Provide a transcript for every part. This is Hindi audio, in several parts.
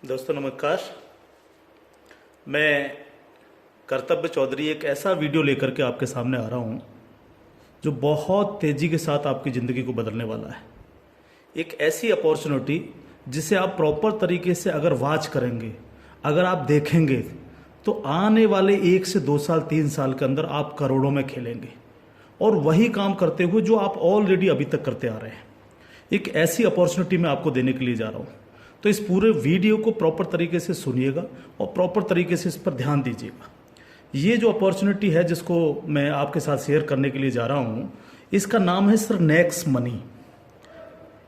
दोस्तों नमस्कार। मैं कर्तव्य चौधरी एक ऐसा वीडियो लेकर के आपके सामने आ रहा हूँ जो बहुत तेज़ी के साथ आपकी ज़िंदगी को बदलने वाला है। एक ऐसी अपॉर्चुनिटी जिसे आप प्रॉपर तरीके से अगर वॉच करेंगे, अगर आप देखेंगे तो आने वाले 1 से 2 साल 3 साल के अंदर आप करोड़ों में खेलेंगे और वही काम करते हुए जो आप ऑलरेडी अभी तक करते आ रहे हैं। एक ऐसी अपॉर्चुनिटी मैं आपको देने के लिए जा रहा हूँ, तो इस पूरे वीडियो को प्रॉपर तरीके से सुनिएगा और प्रॉपर तरीके से इस पर ध्यान दीजिएगा। ये जो अपॉर्चुनिटी है जिसको मैं आपके साथ शेयर करने के लिए जा रहा हूँ, इसका नाम है सर नेक्स्ट मनी।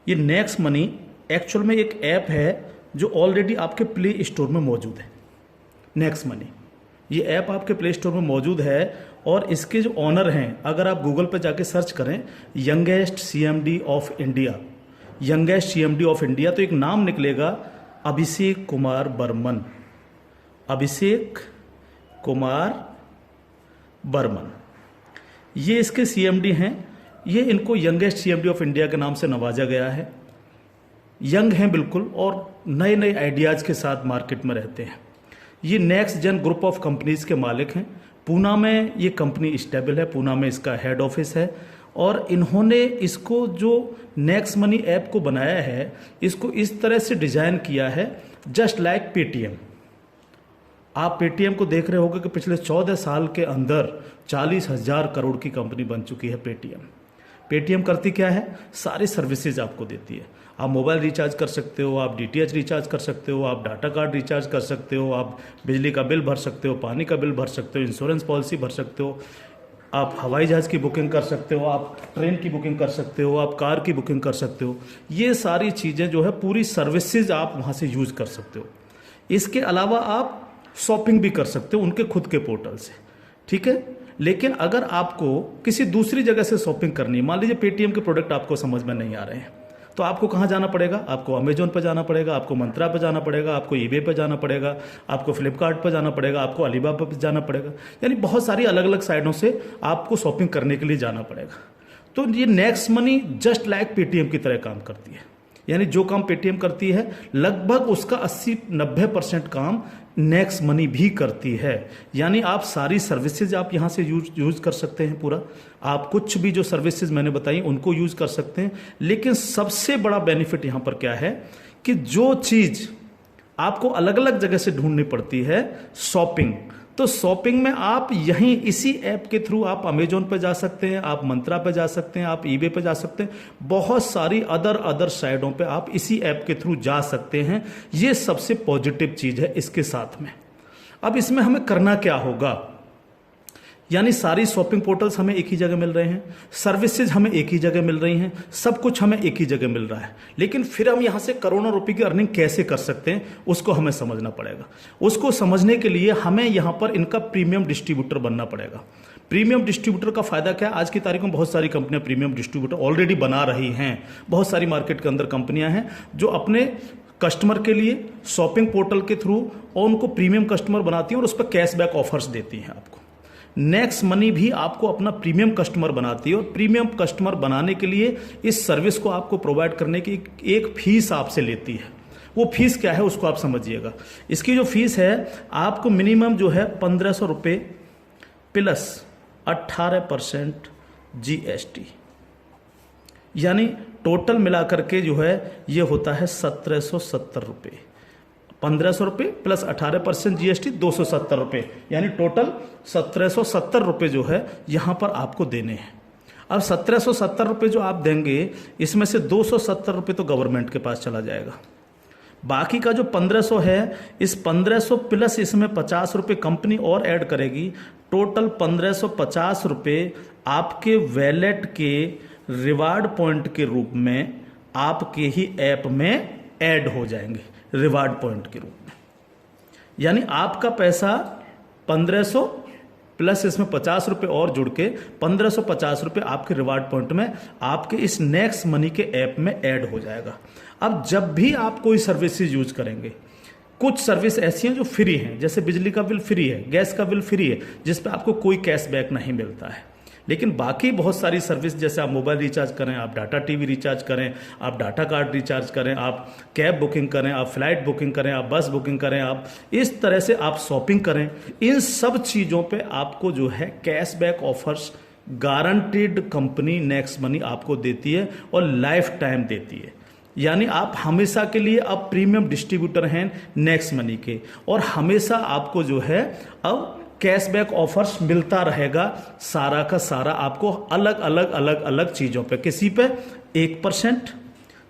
ये नेक्स्ट मनी एक्चुअल में एक ऐप है जो ऑलरेडी आपके प्ले स्टोर में मौजूद है। नेक्स्ट मनी ये ऐप आपके प्ले स्टोर में मौजूद है और इसके जो ऑनर हैं, अगर आप गूगल पर जाके सर्च करें youngest CMD of India, youngest CMD of India, तो एक नाम निकलेगा अभिषेक कुमार बर्मन। अभिषेक कुमार बर्मन ये इसके सीएमडी हैं। ये इनको यंगेस्ट सीएमडी ऑफ इंडिया के नाम से नवाजा गया है। यंग हैं बिल्कुल और नए नए आइडियाज़ के साथ मार्केट में रहते हैं। ये next gen group of companies के मालिक हैं। पूना में ये कंपनी स्टेबल है, पूना में इसका हेड ऑफिस है और इन्होंने इसको जो नेक्स्ट मनी ऐप को बनाया है, इसको इस तरह से डिज़ाइन किया है जस्ट लाइक पेटीएम। आप पेटीएम को देख रहे होंगे कि पिछले 14 साल के अंदर 40,000 करोड़ की कंपनी बन चुकी है पेटीएम। पेटीएम करती क्या है? सारी सर्विसेज आपको देती है। आप मोबाइल रिचार्ज कर सकते हो, आप डीटीएच रिचार्ज कर सकते हो, आप डाटा कार्ड रिचार्ज कर सकते हो, आप बिजली का बिल भर सकते हो, पानी का बिल भर सकते हो, इंश्योरेंस पॉलिसी भर सकते हो, आप हवाई जहाज़ की बुकिंग कर सकते हो, आप ट्रेन की बुकिंग कर सकते हो, आप कार की बुकिंग कर सकते हो। ये सारी चीज़ें जो है पूरी सर्विसेज आप वहाँ से यूज़ कर सकते हो। इसके अलावा आप शॉपिंग भी कर सकते हो उनके खुद के पोर्टल से, ठीक है। लेकिन अगर आपको किसी दूसरी जगह से शॉपिंग करनी है, मान लीजिए पेटीएम के प्रोडक्ट आपको समझ में नहीं आ रहे हैं, तो आपको कहाँ जाना पड़ेगा? आपको अमेजोन पर जाना पड़ेगा, आपको मंत्रा पर जाना पड़ेगा, आपको ईबे पर जाना पड़ेगा, आपको फ्लिपकार्ट पर जाना पड़ेगा, आपको अलीबाबा पर जाना पड़ेगा। यानी बहुत सारी अलग अलग साइटों से आपको शॉपिंग करने के लिए जाना पड़ेगा। तो ये next money just like Paytm की तरह काम करती है। यानी जो काम पेटीएम करती है लगभग उसका 80-90% काम नेक्स्ट मनी भी करती है। यानी आप सारी सर्विसेज आप यहाँ से यूज कर सकते हैं पूरा। आप कुछ भी जो सर्विसेज मैंने बताई उनको यूज कर सकते हैं। लेकिन सबसे बड़ा बेनिफिट यहाँ पर क्या है कि जो चीज़ आपको अलग अलग जगह से ढूंढनी पड़ती है, शॉपिंग, तो शॉपिंग में आप यहीं इसी ऐप के थ्रू आप अमेजोन पे जा सकते हैं, आप मंत्रा पे जा सकते हैं, आप ईबे पे जा सकते हैं, बहुत सारी अदर साइटों पे आप इसी ऐप के थ्रू जा सकते हैं। ये सबसे पॉजिटिव चीज़ है इसके साथ में। अब इसमें हमें करना क्या होगा? यानी सारी शॉपिंग पोर्टल्स हमें एक ही जगह मिल रहे हैं, सर्विसेज हमें एक ही जगह मिल रही हैं, सब कुछ हमें एक ही जगह मिल रहा है। लेकिन फिर हम यहाँ से करोड़ों रुपए की अर्निंग कैसे कर सकते हैं उसको हमें समझना पड़ेगा। उसको समझने के लिए हमें यहाँ पर इनका प्रीमियम डिस्ट्रीब्यूटर बनना पड़ेगा। प्रीमियम डिस्ट्रीब्यूटर का फायदा क्या है? आज की तारीख में बहुत सारी कंपनियां प्रीमियम डिस्ट्रीब्यूटर ऑलरेडी बना रही हैं। बहुत सारी मार्केट के अंदर कंपनियां हैं जो अपने कस्टमर के लिए शॉपिंग पोर्टल के थ्रू और उनको प्रीमियम कस्टमर बनाती हैं और उस पर कैशबैक ऑफर्स देती हैं आपको। नेक्स्ट मनी भी आपको अपना प्रीमियम कस्टमर बनाती है और प्रीमियम कस्टमर बनाने के लिए इस सर्विस को आपको प्रोवाइड करने की एक फीस आपसे लेती है। वो फीस क्या है उसको आप समझिएगा। इसकी जो फीस है आपको मिनिमम जो है 1,500 रुपये प्लस 18% GST, यानी टोटल मिलाकर के जो है ये होता है 1,770 रुपये। 1,500 रुपये प्लस 18% GST 270 रुपये, यानी टोटल 1,770 रुपये जो है यहाँ पर आपको देने हैं। अब 1,770 रुपये जो आप देंगे, इसमें से 270 रुपये तो गवर्नमेंट के पास चला जाएगा। बाकी का जो 1,500 है, इस 1,500 प्लस इसमें 50 रुपये कंपनी और ऐड करेगी। टोटल 1,550 रुपये आपके वैलेट के रिवार्ड पॉइंट के रूप में आपके ही ऐप में ऐड हो जाएंगे, रिवार्ड पॉइंट के रूप में। यानी आपका पैसा 1,500 प्लस इसमें 50 रुपये और जुड़ के 1,550 रुपये आपके रिवार्ड पॉइंट में आपके इस नेक्स्ट मनी के ऐप में ऐड हो जाएगा। अब जब भी आप कोई सर्विसेज यूज करेंगे, कुछ सर्विस ऐसी हैं जो फ्री हैं, जैसे बिजली का बिल फ्री है, गैस का बिल फ्री है, जिस पे आपको कोई कैशबैक नहीं मिलता है। लेकिन बाकी बहुत सारी सर्विस, जैसे आप मोबाइल रिचार्ज करें, आप डाटा टीवी रिचार्ज करें, आप डाटा कार्ड रिचार्ज करें, आप कैब बुकिंग करें, आप फ्लाइट बुकिंग करें, आप बस बुकिंग करें, आप इस तरह से आप शॉपिंग करें, इन सब चीज़ों पे आपको जो है cashback offers guaranteed company next money आपको देती है और लाइफ टाइम देती है। यानी आप हमेशा के लिए अब प्रीमियम डिस्ट्रीब्यूटर हैं नेक्स्ट मनी के, और हमेशा आपको जो है अब कैशबैक ऑफर्स मिलता रहेगा, सारा का सारा आपको अलग अलग अलग अलग चीज़ों पे, किसी पे 1%,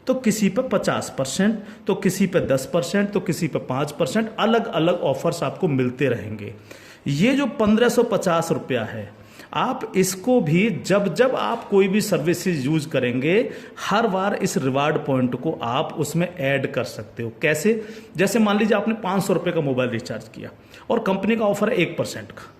तो किसी पे 50%, तो किसी पे 10%, तो किसी पे 5%, अलग अलग ऑफर्स आपको मिलते रहेंगे। ये जो 1550 रुपया है, आप इसको भी जब जब आप कोई भी सर्विसेज यूज करेंगे, हर बार इस रिवार्ड पॉइंट को आप उसमें ऐड कर सकते हो। कैसे? जैसे मान लीजिए आपने 500 रुपये का मोबाइल रिचार्ज किया और कंपनी का ऑफर है 1% का,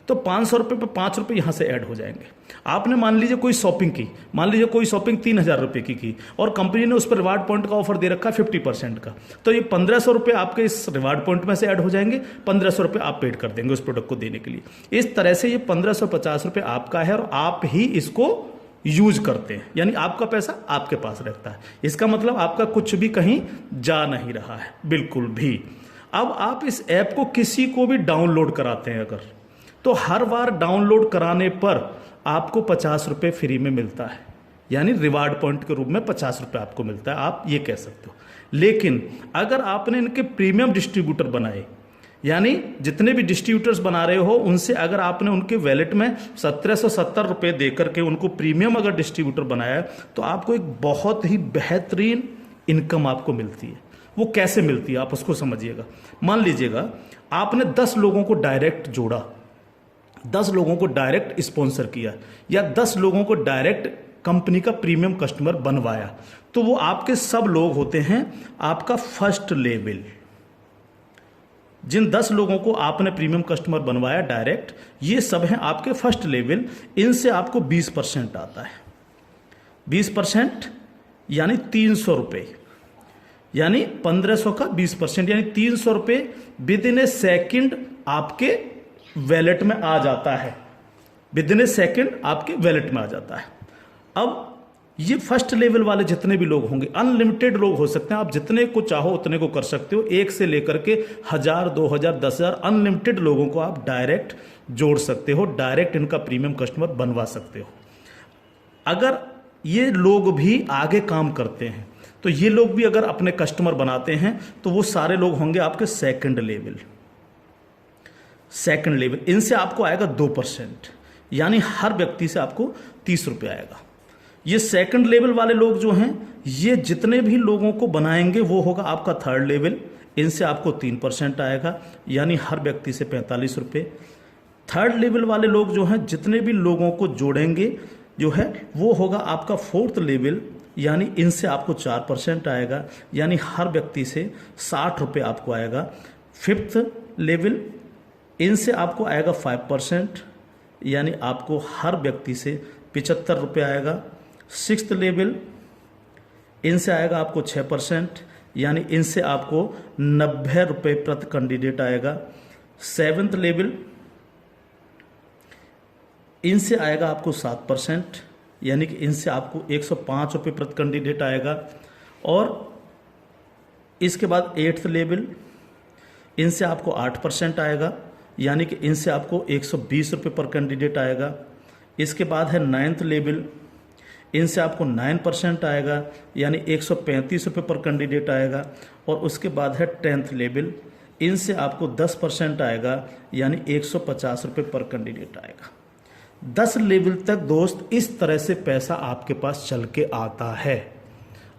तो 500 रुपये पे 5 रुपये यहाँ से ऐड हो जाएंगे। आपने मान लीजिए कोई शॉपिंग की, मान लीजिए कोई शॉपिंग 3000 रुपये की और कंपनी ने उस पर रिवार्ड पॉइंट का ऑफर दे रखा है 50% का, तो ये 1500 रुपये आपके इस रिवार्ड पॉइंट में से ऐड हो जाएंगे, 1500 रुपये आप पेड कर देंगे उस प्रोडक्ट को देने के लिए। इस तरह से ये 1550 रुपये आपका है और आप ही इसको यूज करते हैं, यानी आपका पैसा आपके पास रहता है। इसका मतलब आपका कुछ भी कहीं जा नहीं रहा है, बिल्कुल भी। अब आप इस ऐप को किसी को भी डाउनलोड कराते हैं अगर, तो हर बार डाउनलोड कराने पर आपको 50 रुपये फ्री में मिलता है, यानी रिवार्ड पॉइंट के रूप में 50 रुपये आपको मिलता है, आप ये कह सकते हो। लेकिन अगर आपने इनके प्रीमियम डिस्ट्रीब्यूटर बनाए, यानी जितने भी डिस्ट्रीब्यूटर्स बना रहे हो उनसे अगर आपने उनके वैलेट में 1770 रुपये दे करके उनको प्रीमियम अगर डिस्ट्रीब्यूटर बनाया, तो आपको एक बहुत ही बेहतरीन इनकम आपको मिलती है। वो कैसे मिलती है आप उसको समझिएगा। मान लीजिएगा आपने 10 लोगों को डायरेक्ट जोड़ा, 10 लोगों को डायरेक्ट स्पॉन्सर किया, या 10 लोगों को डायरेक्ट कंपनी का प्रीमियम कस्टमर बनवाया, तो वो आपके सब लोग होते हैं आपका फर्स्ट लेवल। जिन 10 लोगों को आपने प्रीमियम कस्टमर बनवाया डायरेक्ट, ये सब हैं आपके फर्स्ट लेवल। इनसे आपको 20% आता है। 20% यानी 300 रुपये, यानी 1500 का 20%, यानी 300 रुपये विद इन ए सेकेंड आपके वैलेट में आ जाता है। विद इन ए सेकेंड आपके वैलेट में आ जाता है। अब ये फर्स्ट लेवल वाले जितने भी लोग होंगे, अनलिमिटेड लोग हो सकते हैं, आप जितने को चाहो उतने को कर सकते हो, 1 से लेकर के 1000, 2000, 10,000 अनलिमिटेड लोगों को आप डायरेक्ट जोड़ सकते हो, डायरेक्ट इनका प्रीमियम कस्टमर बनवा सकते हो। अगर ये लोग भी आगे काम करते हैं, तो ये लोग भी अगर अपने कस्टमर बनाते हैं, तो वो सारे लोग होंगे आपके सेकंड लेवल। सेकंड लेवल, इनसे आपको आएगा 2%, यानी हर व्यक्ति से आपको 30 रुपये आएगा। ये सेकंड लेवल वाले लोग जो हैं, ये जितने भी लोगों को बनाएंगे वो होगा आपका थर्ड लेवल, इनसे आपको 3% आएगा, यानी हर व्यक्ति से 45 रुपये। थर्ड लेवल वाले लोग जो हैं, जितने भी लोगों को जोड़ेंगे जो है, वो होगा आपका फोर्थ लेवल, यानी इनसे आपको 4% आएगा, यानी हर व्यक्ति से 60 रुपये आपको आएगा। फिफ्थ लेवल, इनसे आपको आएगा 5%, यानी आपको हर व्यक्ति से 75 रुपये आएगा। सिक्स्थ लेवल, इनसे आएगा आपको 6%, यानी इनसे आपको 90 रुपये प्रति कैंडिडेट आएगा। सेवन्थ लेवल, इनसे आएगा आपको 7%, यानी कि इनसे आपको 105 रुपये प्रति कैंडिडेट आएगा। और इसके बाद 8th लेवल, इनसे आपको 8% आएगा, यानी कि इनसे आपको 120 रुपये पर कैंडिडेट आएगा। इसके बाद है 9th लेवल, इनसे आपको 9% आएगा, यानी 135 रुपये पर कैंडिडेट आएगा। और उसके बाद है 10th लेवल, इनसे आपको 10% आएगा, यानी 150 रुपये पर कैंडिडेट आएगा। 10 लेवल तक दोस्त इस तरह से पैसा आपके पास चल के आता है।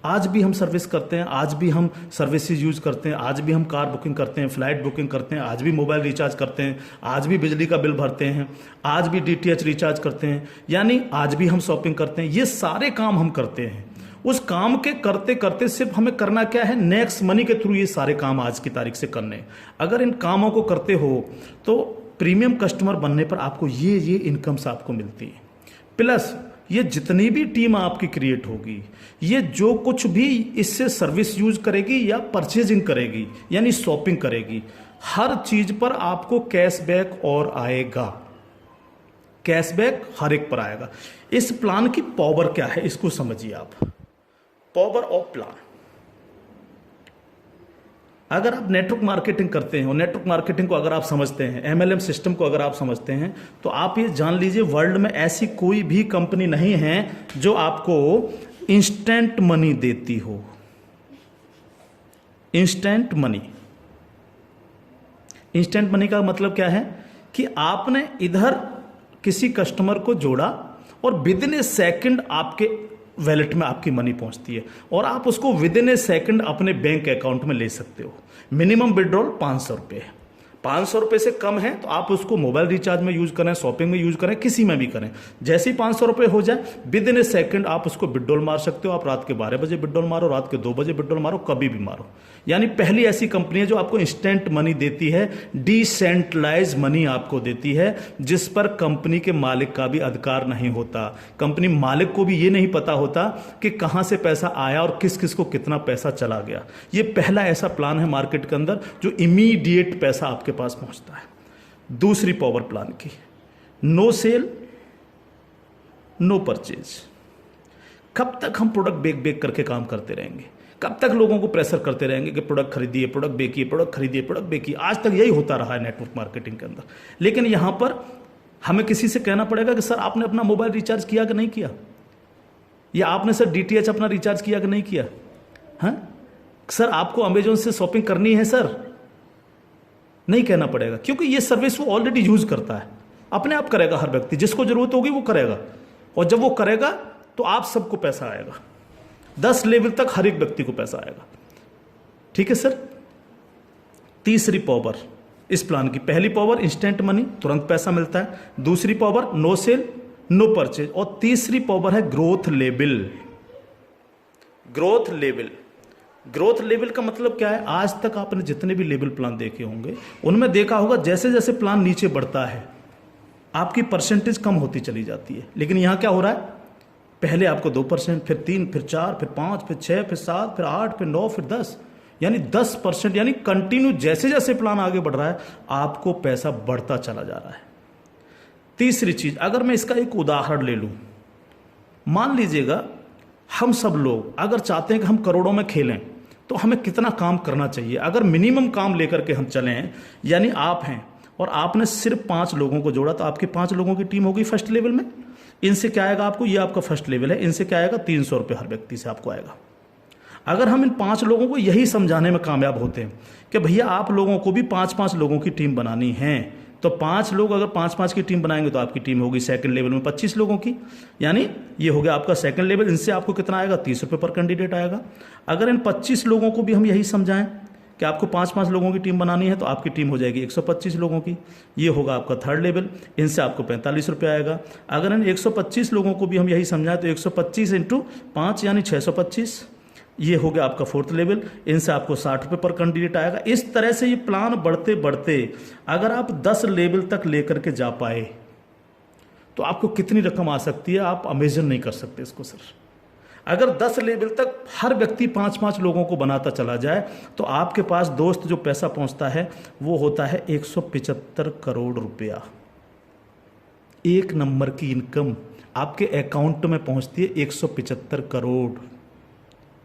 आज भी हम सर्विस करते हैं, आज भी हम सर्विसेज यूज करते हैं, आज भी हम कार बुकिंग करते हैं, फ्लाइट बुकिंग करते हैं, आज भी मोबाइल रिचार्ज करते हैं, आज भी बिजली का बिल भरते हैं, आज भी DTH रिचार्ज करते हैं, यानी आज भी हम शॉपिंग करते हैं। ये सारे काम हम करते हैं। उस काम के करते करते सिर्फ हमें करना क्या है, नेक्स्ट मनी के थ्रू ये सारे काम आज की तारीख से करने हैं। अगर इन कामों को करते हो तो प्रीमियम कस्टमर बनने पर आपको ये इनकम्स आपको मिलती है। प्लस ये जितनी भी टीम आपकी क्रिएट होगी, ये जो कुछ भी इससे सर्विस यूज करेगी या परचेजिंग करेगी, यानी शॉपिंग करेगी, हर चीज पर आपको कैशबैक और आएगा। कैशबैक हर एक पर आएगा। इस प्लान की पावर क्या है इसको समझिए आप। पावर ऑफ प्लान, अगर आप नेटवर्क मार्केटिंग करते हैं और नेटवर्क मार्केटिंग को अगर आप समझते हैं, एमएलएम सिस्टम को अगर आप समझते हैं, तो आप ये जान लीजिए वर्ल्ड में ऐसी कोई भी कंपनी नहीं है जो आपको इंस्टेंट मनी देती हो। इंस्टेंट मनी, इंस्टेंट मनी का मतलब क्या है कि आपने इधर किसी कस्टमर को जोड़ा और विद इन ए सेकेंड आपके वैलेट में आपकी मनी पहुंचती है और आप उसको विद इन ए सेकेंड अपने बैंक अकाउंट में ले सकते हो। मिनिमम विड्रॉल 500 रुपये, 500 रुपये से कम है तो आप उसको मोबाइल रिचार्ज में यूज करें, शॉपिंग में यूज करें, किसी में भी करें। जैसे ही 500 रुपये हो जाए विद इन ए सेकेंड आप उसको विड्रॉल मार सकते हो। आप रात के 12 बजे विड्रॉल मारो, रात के 2 बजे विड्रॉल मारो, कभी भी मारो। यानी पहली ऐसी कंपनी है जो आपको इंस्टेंट मनी देती है, डिसेंट्रलाइज मनी आपको देती है, जिस पर कंपनी के मालिक का भी अधिकार नहीं होता। कंपनी मालिक को भी ये नहीं पता होता कि कहां से पैसा आया और किस किस को कितना पैसा चला गया। ये पहला ऐसा प्लान है मार्केट के अंदर जो इमीडिएट पैसा आपके पास पहुंचता है। दूसरी पावर प्लान की, नो सेल नो परचेज। कब तक हम प्रोडक्ट बेक बेक करके काम करते रहेंगे? कब तक लोगों को प्रेशर करते रहेंगे कि प्रोडक्ट खरीदिए, प्रोडक्ट बेचिए, प्रोडक्ट खरीदिए, प्रोडक्ट बेचिए? आज तक यही होता रहा है नेटवर्क मार्केटिंग के अंदर। लेकिन यहां पर हमें किसी से कहना पड़ेगा कि सर आपने अपना मोबाइल रिचार्ज किया कि नहीं किया, या आपने सर डीटीएच अपना रिचार्ज किया कि नहीं किया, हाँ सर आपको अमेजोन से शॉपिंग करनी है सर, नहीं कहना पड़ेगा, क्योंकि ये सर्विस वो ऑलरेडी यूज करता है। अपने आप करेगा, हर व्यक्ति जिसको जरूरत होगी वो करेगा, और जब वो करेगा तो आप सबको पैसा आएगा। 10 लेवल तक हर एक व्यक्ति को पैसा आएगा। ठीक है सर। तीसरी पावर इस प्लान की, पहली पावर इंस्टेंट मनी, तुरंत पैसा मिलता है। दूसरी power no sale no purchase, और तीसरी पावर है growth level. Growth level, growth level का मतलब क्या है? आज तक आपने जितने भी लेवल प्लान देखे होंगे उनमें देखा होगा जैसे जैसे प्लान नीचे बढ़ता है आपकी परसेंटेज कम होती चली जाती है। लेकिन यहां क्या हो रहा है? पहले आपको 2%, फिर 3, फिर 4, फिर 5, फिर 6, फिर 7, फिर 8, फिर 9, फिर 10, यानी 10%, यानी कंटिन्यू जैसे जैसे प्लान आगे बढ़ रहा है आपको पैसा बढ़ता चला जा रहा है। तीसरी चीज, अगर मैं इसका एक उदाहरण ले लूं, मान लीजिएगा हम सब लोग अगर चाहते हैं कि हम करोड़ों में खेलें तो हमें कितना काम करना चाहिए? अगर मिनिमम काम लेकर के हम चलें, यानी आप हैं और आपने सिर्फ 5 लोगों को जोड़ा तो आपकी 5 लोगों की टीम होगी फर्स्ट लेवल में। इनसे क्या आएगा आपको? ये आपका फर्स्ट लेवल है, इनसे क्या आएगा? 300 रुपये हर व्यक्ति से आपको आएगा। अगर हम इन 5 लोगों को यही समझाने में कामयाब होते हैं कि भैया आप लोगों को भी 5-5 लोगों की टीम बनानी है, तो 5 लोग अगर 5-5 की टीम बनाएंगे तो आपकी टीम होगी सेकंड लेवल में 25 लोगों की, यानी ये हो गया आपका सेकंड लेवल। इनसे आपको कितना आएगा? 30 रुपये पर कैंडिडेट आएगा। अगर इन 25 लोगों को भी हम यही समझाएं कि आपको 5-5 लोगों की टीम बनानी है तो आपकी टीम हो जाएगी 125 लोगों की, ये होगा आपका थर्ड लेवल। इनसे आपको 45 रुपये आएगा। अगर इन 125 लोगों को भी हम यही समझाएं तो 125 × 5 यानी 625, ये हो गया आपका फोर्थ लेवल। इनसे आपको 60 रुपये पर कैंडिडेट आएगा। इस तरह से ये प्लान बढ़ते बढ़ते अगर आप 10 लेवल तक लेकर के जा पाए तो आपको कितनी रकम आ सकती है आप इमेजिन नहीं कर सकते इसको सर। अगर 10 लेवल तक हर व्यक्ति 5-5 लोगों को बनाता चला जाए तो आपके पास दोस्त जो पैसा पहुंचता है वो होता है 175 करोड़ रुपया। एक नंबर की इनकम आपके अकाउंट में पहुंचती है 175 करोड़,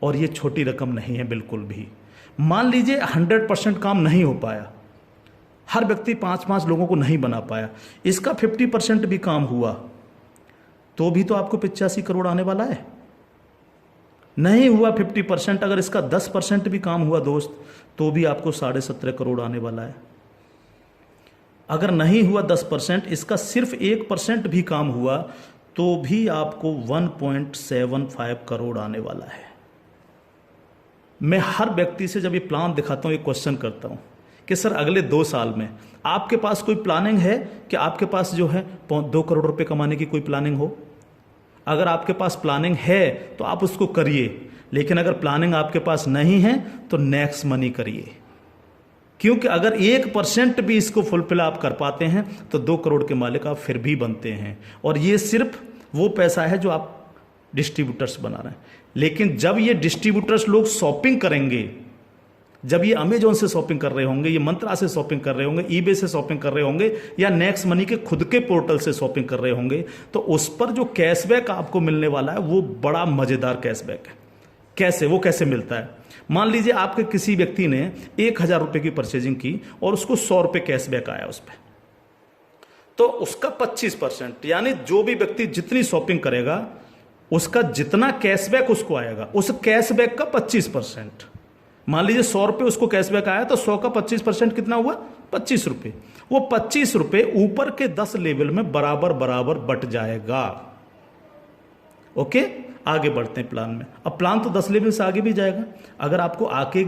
और ये छोटी रकम नहीं है बिल्कुल भी। मान लीजिए 100% काम नहीं हो पाया, हर व्यक्ति 5-5 लोगों को नहीं बना पाया, इसका 50% भी काम हुआ तो भी तो आपको 85 करोड़ आने वाला है। नहीं हुआ 50%, अगर इसका 10% भी काम हुआ दोस्त तो भी आपको 17.5 करोड़ आने वाला है। अगर नहीं हुआ 10%, इसका सिर्फ 1% भी काम हुआ तो भी आपको 1.75 करोड़ आने वाला है। मैं हर व्यक्ति से जब ये प्लान दिखाता हूँ एक क्वेश्चन करता हूँ कि सर अगले 2 साल में आपके पास कोई प्लानिंग है कि आपके पास जो है 2 करोड़ रुपए कमाने की कोई प्लानिंग हो? अगर आपके पास प्लानिंग है तो आप उसको करिए, लेकिन अगर प्लानिंग आपके पास नहीं है तो नेक्स्ट मनी करिए, क्योंकि अगर 1% भी इसको फुलफिल आप कर पाते हैं तो 2 करोड़ के मालिक आप फिर भी बनते हैं। और ये सिर्फ वो पैसा है जो आप डिस्ट्रीब्यूटर्स बना रहे हैं। लेकिन जब ये डिस्ट्रीब्यूटर्स लोग शॉपिंग करेंगे जब ये अमेजोन से शॉपिंग कर रहे होंगे, ये मंत्रा से शॉपिंग कर रहे होंगे, ईबे से शॉपिंग कर रहे होंगे, या नेक्स्ट मनी के खुद के पोर्टल से शॉपिंग कर रहे होंगे, तो उस पर जो कैशबैक आपको मिलने वाला है वो बड़ा मजेदार कैशबैक है। कैसे, वो कैसे मिलता है? मान लीजिए आपके किसी व्यक्ति ने 1,000 रुपए की परचेजिंग की और उसको 100 रुपए कैशबैक आया उस पर, तो उसका 25%, यानी जो भी व्यक्ति जितनी शॉपिंग करेगा उसका जितना कैशबैक उसको आएगा, उस कैशबैक का 25%। मान लीजिए 100 रुपए उसको कैशबैक आया, तो 100 का 25% कितना हुआ? 25 रुपए। वो 25 रुपए ऊपर के 10 लेवल में बराबर बराबर बट जाएगा। ओके, आगे बढ़ते हैं प्लान में। अब प्लान तो 10 लेवल से आगे भी जाएगा। अगर आपको आगे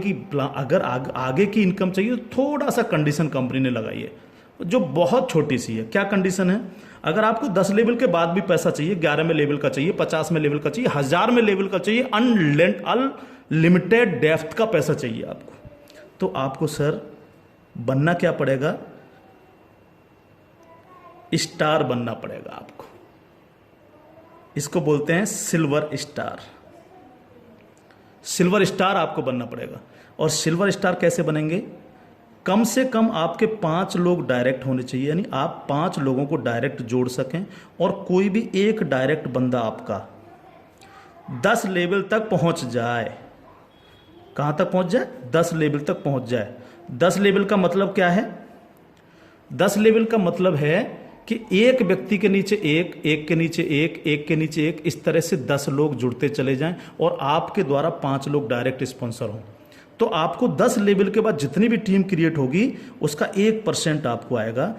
की इनकम चाहिए तो थोड़ा सा कंडीशन कंपनी ने लगाई है जो बहुत छोटी सी है। क्या कंडीशन है? अगर आपको 10 लेवल के बाद भी पैसा चाहिए, 11 में लेवल का चाहिए, 50 में लेवल का चाहिए, 1000 में लेवल का चाहिए, अनलिमिटेड डेप्थ का पैसा चाहिए आपको, तो आपको सर बनना क्या पड़ेगा? स्टार बनना पड़ेगा आपको। इसको बोलते हैं सिल्वर स्टार। सिल्वर स्टार आपको बनना पड़ेगा। और सिल्वर स्टार कैसे बनेंगे? कम से कम आपके 5 लोग डायरेक्ट होने चाहिए, यानी आप 5 लोगों को डायरेक्ट जोड़ सकें, और कोई भी एक डायरेक्ट बंदा आपका 10 लेवल तक पहुंच जाए। कहां तक पहुंच जाए? 10 लेवल तक पहुंच जाए। 10 लेवल का मतलब क्या है? 10 लेवल का मतलब है कि एक व्यक्ति के नीचे एक, एक के नीचे एक, एक के नीचे एक, इस तरह से 10 लोग जुड़ते चले जाएं और आपके द्वारा 5 लोग डायरेक्ट स्पॉन्सर हों। तो आपको 10 लेवल के बाद जितनी भी टीम क्रिएट होगी उसका 1% आपको आएगा,